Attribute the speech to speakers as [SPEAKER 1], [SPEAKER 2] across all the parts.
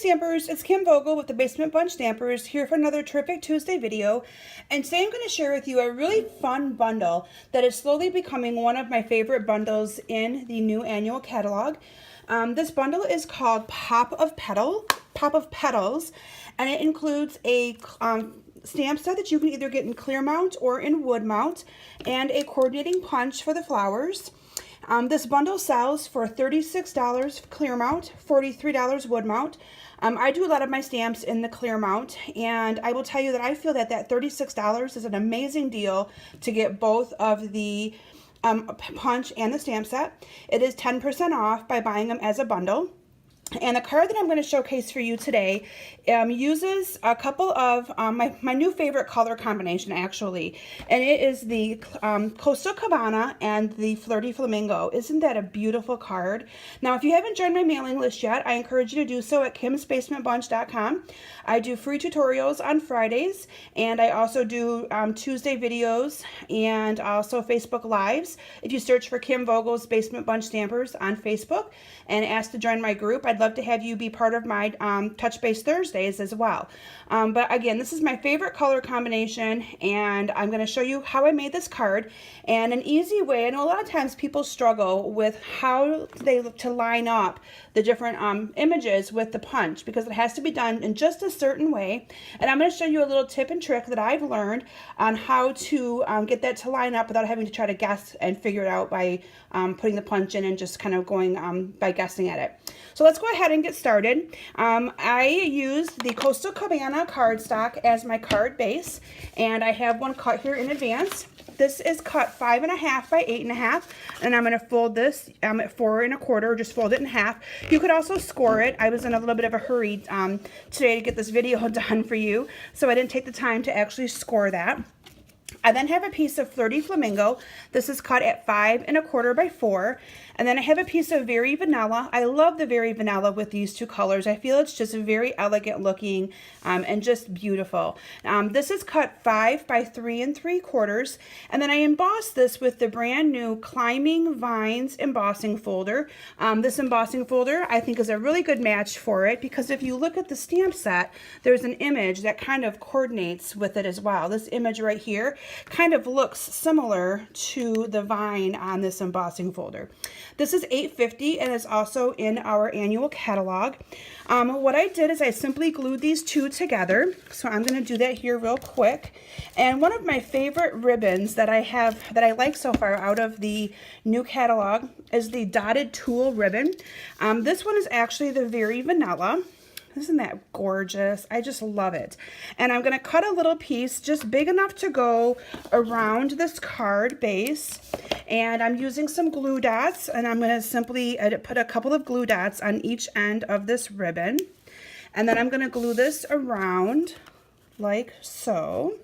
[SPEAKER 1] Stampers, it's Kim Vogel with the Basement Bunch Stampers here for another terrific Tuesday video. And today I'm going to share with you a really fun bundle that is slowly becoming one of my favorite bundles in the new annual catalog. This bundle is called Pop of Petals, and it includes a stamp set that you can either get in clear mount or in wood mount, and a coordinating punch for the flowers. This bundle sells for $36 clear mount, $43 wood mount. I do a lot of my stamps in the clear mount, and I will tell you that I feel that that $36 is an amazing deal to get both of the punch and the stamp set. It is 10% off by buying them as a bundle. And the card that I'm going to showcase for you today uses a couple of my new favorite color combination, actually. And it is the Coastal Cabana and the Flirty Flamingo. Isn't that a beautiful card? Now, if you haven't joined my mailing list yet, I encourage you to do so at kimsbasementbunch.com. I do free tutorials on Fridays, and I also do Tuesday videos and also Facebook Lives. If you search for Kim Vogel's Basement Bunch Stampers on Facebook and ask to join my group, I'd love to have you be part of my Touch Base Thursdays as well. But again, this is my favorite color combination, and I'm going to show you how I made this card and an easy way. I know a lot of times people struggle with how to line up the different images with the punch, because it has to be done in just a certain way. And I'm going to show you a little tip and trick that I've learned on how to get that to line up without having to try to guess and figure it out by putting the punch in and just kind of going by guessing at it. So let's go ahead and get started. I used the Coastal Cabana cardstock as my card base, and I have one cut here in advance. This is cut 5.5 by 8.5, and I'm going to fold this at 4 1/4, just fold it in half. You could also score it. I was in a little bit of a hurry today to get this video done for you, so I didn't take the time to actually score that. I then have a piece of Flirty Flamingo. This is cut at 5 1/4 by 4. And then I have a piece of Very Vanilla. I love the Very Vanilla with these two colors. I feel it's just very elegant looking and just beautiful. This is cut 5 by 3 3/4. And then I embossed this with the brand new Climbing Vines embossing folder. This embossing folder I think is a really good match for it, because if you look at the stamp set, there's an image that kind of coordinates with it as well. This image right here kind of looks similar to the vine on this embossing folder. This is $8.50 and is also in our annual catalog. What I did is I simply glued these two together. So I'm going to do that here real quick. And one of my favorite ribbons that I have, that I like so far out of the new catalog, is the Dotted Tulle ribbon. This one is actually the Very Vanilla. Isn't that gorgeous? I just love it. And I'm going to cut a little piece just big enough to go around this card base. And I'm using some glue dots, and I'm going to simply put a couple of glue dots on each end of this ribbon. And then I'm going to glue this around like so.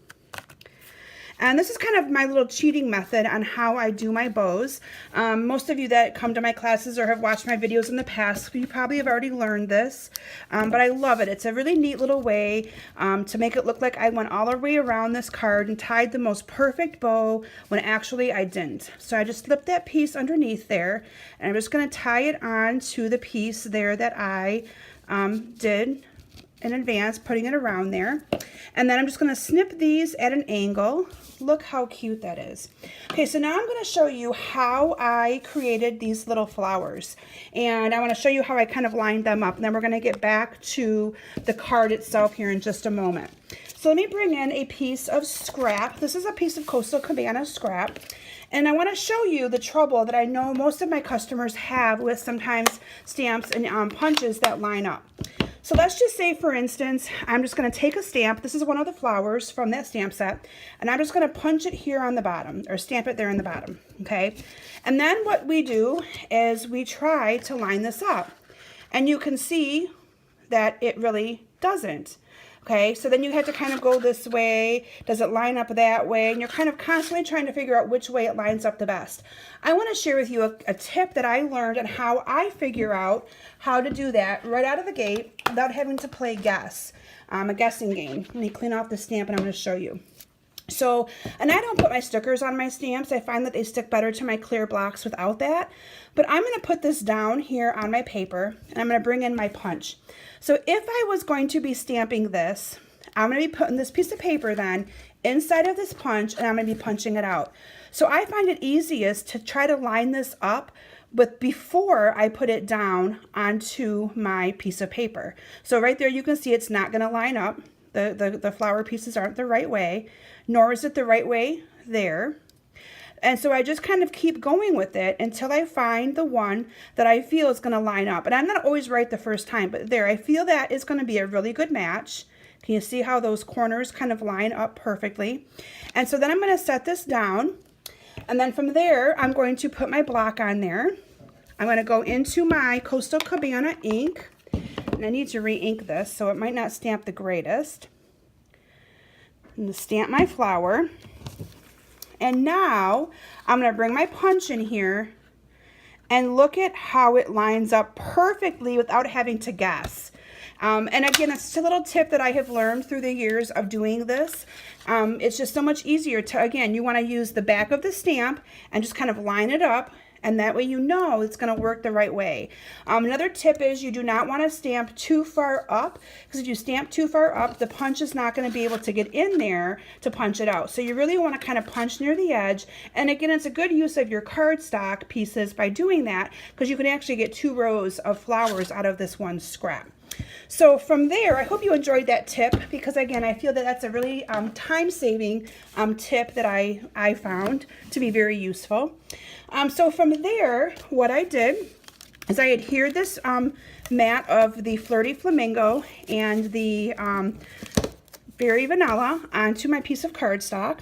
[SPEAKER 1] And this is kind of my little cheating method on how I do my bows. Most of you that come to my classes or have watched my videos in the past, you probably have already learned this, but I love it. It's a really neat little way to make it look like I went all the way around this card and tied the most perfect bow when actually I didn't. So I just slipped that piece underneath there, and I'm just going to tie it on to the piece there that I did in advance, putting it around there. And then I'm just going to snip these at an angle. Look how cute that is. Okay, so now I'm going to show you how I created these little flowers. And I want to show you how I kind of lined them up. And then we're going to get back to the card itself here in just a moment. So let me bring in a piece of scrap. This is a piece of Coastal Cabana scrap. And I want to show you the trouble that I know most of my customers have with sometimes stamps and punches that line up. So let's just say, for instance, I'm just going to take a stamp. This is one of the flowers from that stamp set, and I'm just going to punch it here on the bottom, or stamp it there in the bottom, okay? And then what we do is we try to line this up, and you can see that it really doesn't. Okay, so then you have to kind of go this way. Does it line up that way? And you're kind of constantly trying to figure out which way it lines up the best. I want to share with you a tip that I learned and how I figure out how to do that right out of the gate without having to play guess, a guessing game. Let me clean off the stamp and I'm going to show you. So, and I don't put my stickers on my stamps. I find that they stick better to my clear blocks without that. But I'm going to put this down here on my paper, and I'm going to bring in my punch. So if I was going to be stamping this, I'm going to be putting this piece of paper then inside of this punch, and I'm going to be punching it out. So I find it easiest to try to line this up before I put it down onto my piece of paper. So right there you can see it's not going to line up. The flower pieces aren't the right way, nor is it the right way there. And so I just kind of keep going with it until I find the one that I feel is going to line up. And I'm not always right the first time, but there, I feel that is going to be a really good match. Can you see how those corners kind of line up perfectly? And so then I'm going to set this down. And then from there, I'm going to put my block on there. I'm going to go into my Coastal Cabana ink. And I need to re-ink this, so it might not stamp the greatest. I'm going to stamp my flower. And now I'm going to bring my punch in here and look at how it lines up perfectly without having to guess. And again, it's just a little tip that I have learned through the years of doing this. It's just so much easier to, again, you want to use the back of the stamp and just kind of line it up. And that way you know it's going to work the right way. Another tip is you do not want to stamp too far up, because if you stamp too far up, the punch is not going to be able to get in there to punch it out. So you really want to kind of punch near the edge. And again, it's a good use of your cardstock pieces by doing that, because you can actually get 2 rows of flowers out of this one scrap. So from there, I hope you enjoyed that tip, because again, I feel that that's a really time-saving tip that I found to be very useful. So from there, what I did is I adhered this mat of the Flirty Flamingo and the Berry Vanilla onto my piece of cardstock.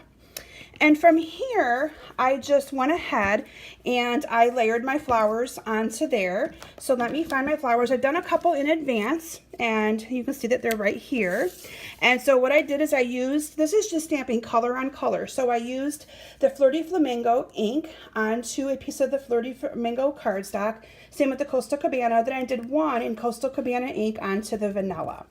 [SPEAKER 1] And from here, I just went ahead and I layered my flowers onto there. So let me find my flowers. I've done a couple in advance, and you can see that they're right here. And so what I did is I used, this is just stamping color on color. So I used the Flirty Flamingo ink onto a piece of the Flirty Flamingo cardstock. Same with the Coastal Cabana. Then I did one in Coastal Cabana ink onto the vanilla.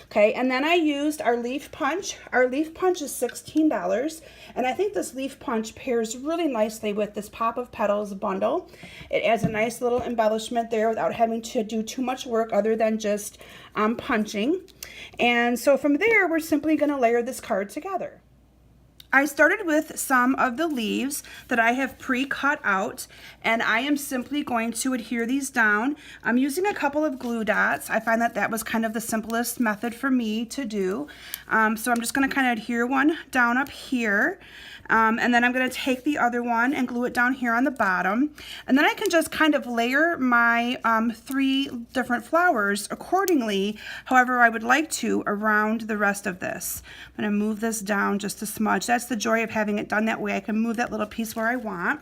[SPEAKER 1] Okay, and then I used our leaf punch. Our leaf punch is $16, and I think this leaf punch pairs really nicely with this Pop of Petals bundle. It adds a nice little embellishment there without having to do too much work other than just punching. And so from there, we're simply going to layer this card together. I started with some of the leaves that I have pre-cut out, and I am simply going to adhere these down. I'm using a couple of glue dots. I find that that was kind of the simplest method for me to do. So I'm just going to kind of adhere one down up here. And then I'm going to take the other one and glue it down here on the bottom. And then I can just kind of layer my 3 different flowers accordingly, however I would like to, around the rest of this. I'm going to move this down just a smudge. That's the joy of having it done that way. I can move that little piece where I want.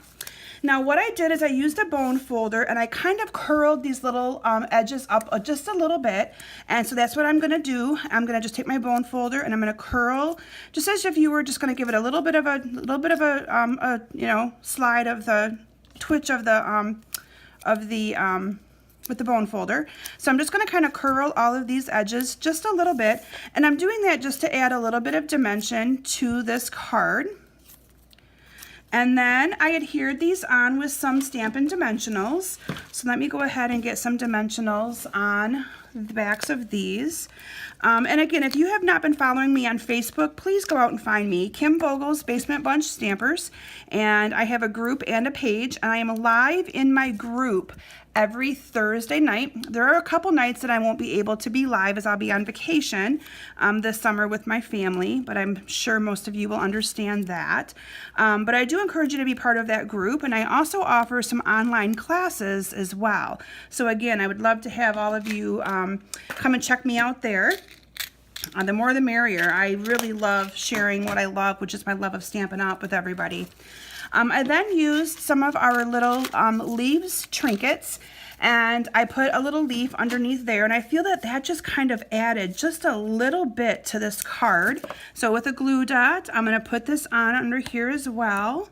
[SPEAKER 1] Now what I did is I used a bone folder and I kind of curled these little edges up just a little bit, and so that's what I'm going to do. I'm going to just take my bone folder and I'm going to curl just as if you were just going to give it a little bit of a you know, slide of the twitch of the with the bone folder. So I'm just going to kind of curl all of these edges just a little bit, and I'm doing that just to add a little bit of dimension to this card. And then I adhered these on with some Stampin' Dimensionals. So let me go ahead and get some dimensionals on the backs of these. And again, if you have not been following me on Facebook, please go out and find me, Kim Vogel's Basement Bunch Stampers. And I have a group and a page, and I am live in my group every Thursday night. There are a couple nights that I won't be able to be live as I'll be on vacation this summer with my family, but I'm sure most of you will understand that. But I do encourage you to be part of that group, and I also offer some online classes as well. So again, I would love to have all of you come and check me out there. The more the merrier. I really love sharing what I love, which is my love of Stampin' Up! With everybody. I then used some of our little leaves trinkets, and I put a little leaf underneath there, and I feel that that just kind of added just a little bit to this card. So with a glue dot, I'm going to put this on under here as well,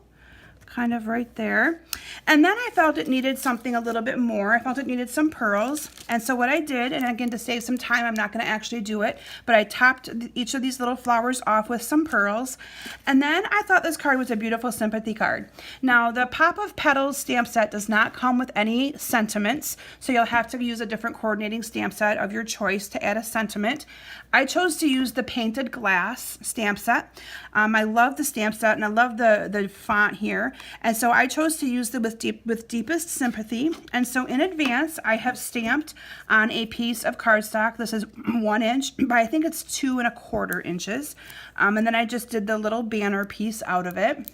[SPEAKER 1] kind of right there. And then I felt it needed something a little bit more. I felt it needed some pearls. And so what I did, and again, to save some time, I'm not going to actually do it, but I topped each of these little flowers off with some pearls. And then I thought this card was a beautiful sympathy card. Now, the Pop of Petals stamp set does not come with any sentiments, so you'll have to use a different coordinating stamp set of your choice to add a sentiment. I chose to use the painted glass stamp set. I love the stamp set, and I love the font here, and so I chose to use the with deepest sympathy. And so in advance, I have stamped on a piece of cardstock. This is 1 inch, but I think it's 2 1/4 inches. And then I just did the little banner piece out of it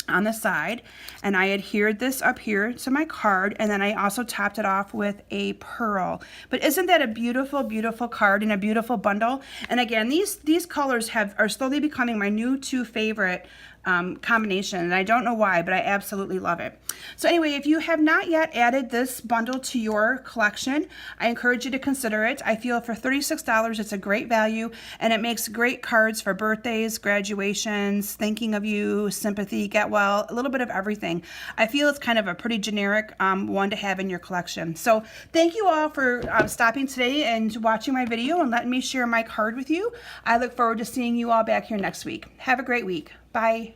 [SPEAKER 1] on the side, and I adhered this up here to my card, and then I also topped it off with a pearl. But isn't that a beautiful, beautiful card and a beautiful bundle? And again, these colors are slowly becoming my new 2 favorite combination, and I don't know why, but I absolutely love it. So anyway, if you have not yet added this bundle to your collection, I encourage you to consider it. I feel for $36, it's a great value, and it makes great cards for birthdays, graduations, thinking of you, sympathy, get well, a little bit of everything. I feel it's kind of a pretty generic one to have in your collection. So thank you all for stopping today and watching my video and letting me share my card with you. I look forward to seeing you all back here next week. Have a great week. Bye.